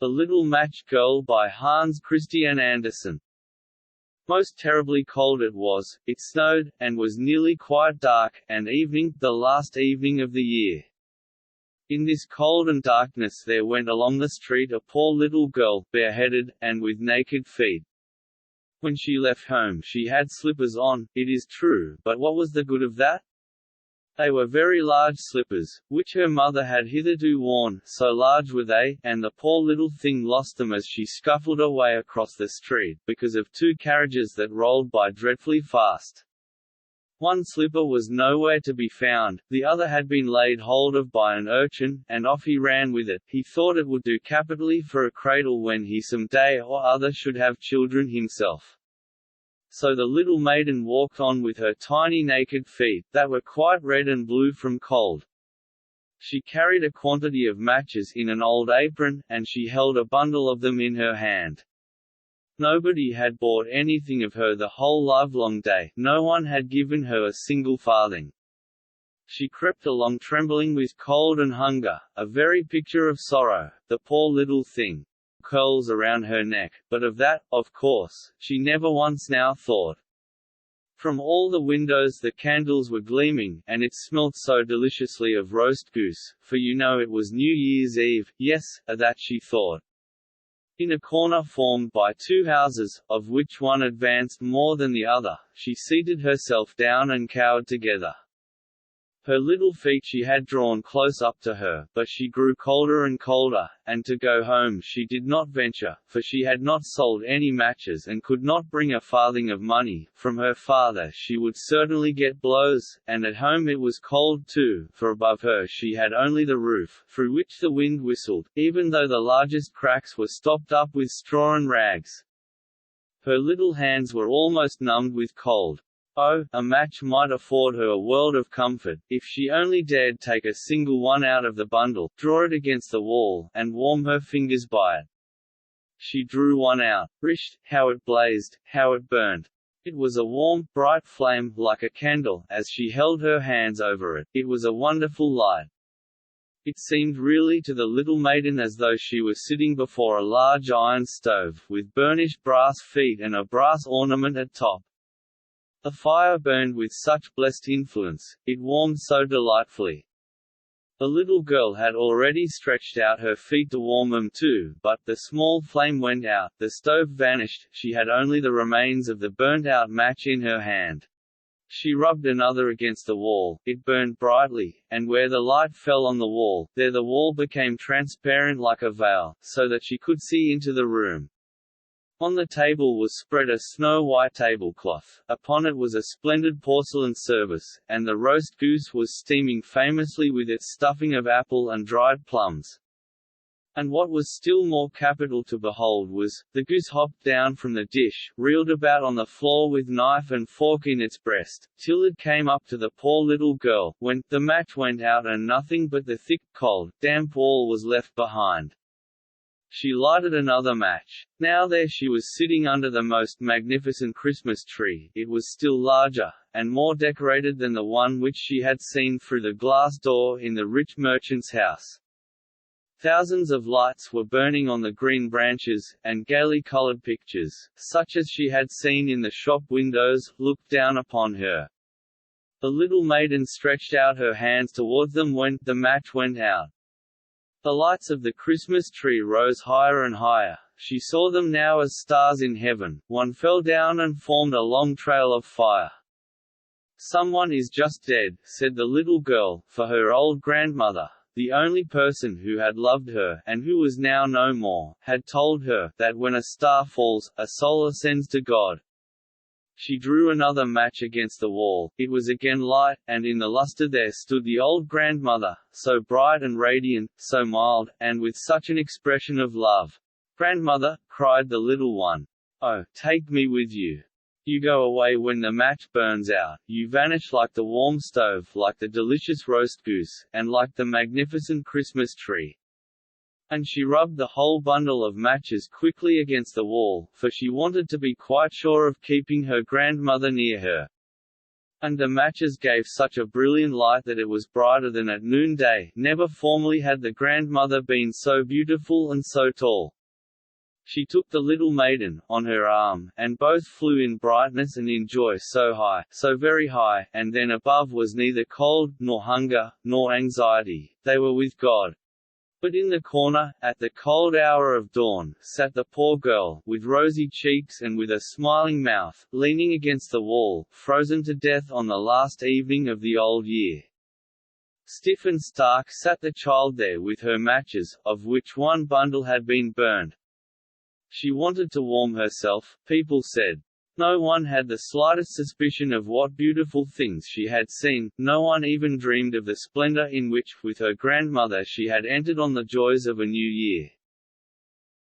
The Little Match Girl by Hans Christian Andersen. Most terribly cold it was, it snowed, and was nearly quite dark, and evening, the last evening of the year. In this cold and darkness there went along the street a poor little girl, bareheaded, and with naked feet. When she left home she had slippers on, it is true, but what was the good of that? They were very large slippers, which her mother had hitherto worn, so large were they, and the poor little thing lost them as she scuffled away across the street, because of two carriages that rolled by dreadfully fast. One slipper was nowhere to be found, the other had been laid hold of by an urchin, and off he ran with it. He thought it would do capitally for a cradle when he some day or other should have children himself. So the little maiden walked on with her tiny naked feet, that were quite red and blue from cold. She carried a quantity of matches in an old apron, and she held a bundle of them in her hand. Nobody had bought anything of her the whole livelong day, no one had given her a single farthing. She crept along trembling with cold and hunger, a very picture of sorrow, the poor little thing. Curls around her neck, but of that, of course, she never once now thought. From all the windows the candles were gleaming, and it smelt so deliciously of roast goose, for you know it was New Year's Eve. Yes, that she thought. In a corner formed by two houses, of which one advanced more than the other, she seated herself down and cowered together. Her little feet she had drawn close up to her, but she grew colder and colder, and to go home she did not venture, for she had not sold any matches and could not bring a farthing of money. From her father she would certainly get blows, and at home it was cold too, for above her she had only the roof, through which the wind whistled, even though the largest cracks were stopped up with straw and rags. Her little hands were almost numbed with cold. Oh, a match might afford her a world of comfort, if she only dared take a single one out of the bundle, draw it against the wall, and warm her fingers by it. She drew one out. Risht, how it blazed, how it burned! It was a warm, bright flame, like a candle, as she held her hands over it. It was a wonderful light. It seemed really to the little maiden as though she was sitting before a large iron stove, with burnished brass feet and a brass ornament at top. The fire burned with such blessed influence, it warmed so delightfully. The little girl had already stretched out her feet to warm them too, but the small flame went out, the stove vanished, she had only the remains of the burnt-out match in her hand. She rubbed another against the wall, it burned brightly, and where the light fell on the wall, there the wall became transparent like a veil, so that she could see into the room. On the table was spread a snow-white tablecloth, upon it was a splendid porcelain service, and the roast goose was steaming famously with its stuffing of apple and dried plums. And what was still more capital to behold was, the goose hopped down from the dish, reeled about on the floor with knife and fork in its breast, till it came up to the poor little girl, when the match went out and nothing but the thick, cold, damp wall was left behind. She lighted another match. Now there she was sitting under the most magnificent Christmas tree. It was still larger, and more decorated than the one which she had seen through the glass door in the rich merchant's house. Thousands of lights were burning on the green branches, and gaily colored pictures, such as she had seen in the shop windows, looked down upon her. The little maiden stretched out her hands towards them when the match went out. The lights of the Christmas tree rose higher and higher. She saw them now as stars in heaven. One fell down and formed a long trail of fire. "Someone is just dead," said the little girl, for her old grandmother, the only person who had loved her, and who was now no more, had told her, that when a star falls, a soul ascends to God. She drew another match against the wall, it was again light, and in the lustre there stood the old grandmother, so bright and radiant, so mild, and with such an expression of love. "Grandmother," cried the little one, "oh, take me with you. You go away when the match burns out, you vanish like the warm stove, like the delicious roast goose, and like the magnificent Christmas tree." And she rubbed the whole bundle of matches quickly against the wall, for she wanted to be quite sure of keeping her grandmother near her. And the matches gave such a brilliant light that it was brighter than at noonday. Never formerly had the grandmother been so beautiful and so tall. She took the little maiden on her arm, and both flew in brightness and in joy so high, so very high, and then above was neither cold, nor hunger, nor anxiety. They were with God. But in the corner, at the cold hour of dawn, sat the poor girl, with rosy cheeks and with a smiling mouth, leaning against the wall, frozen to death on the last evening of the old year. Stiff and stark sat the child there with her matches, of which one bundle had been burned. She wanted to warm herself, people said. No one had the slightest suspicion of what beautiful things she had seen, no one even dreamed of the splendor in which, with her grandmother she had entered on the joys of a new year.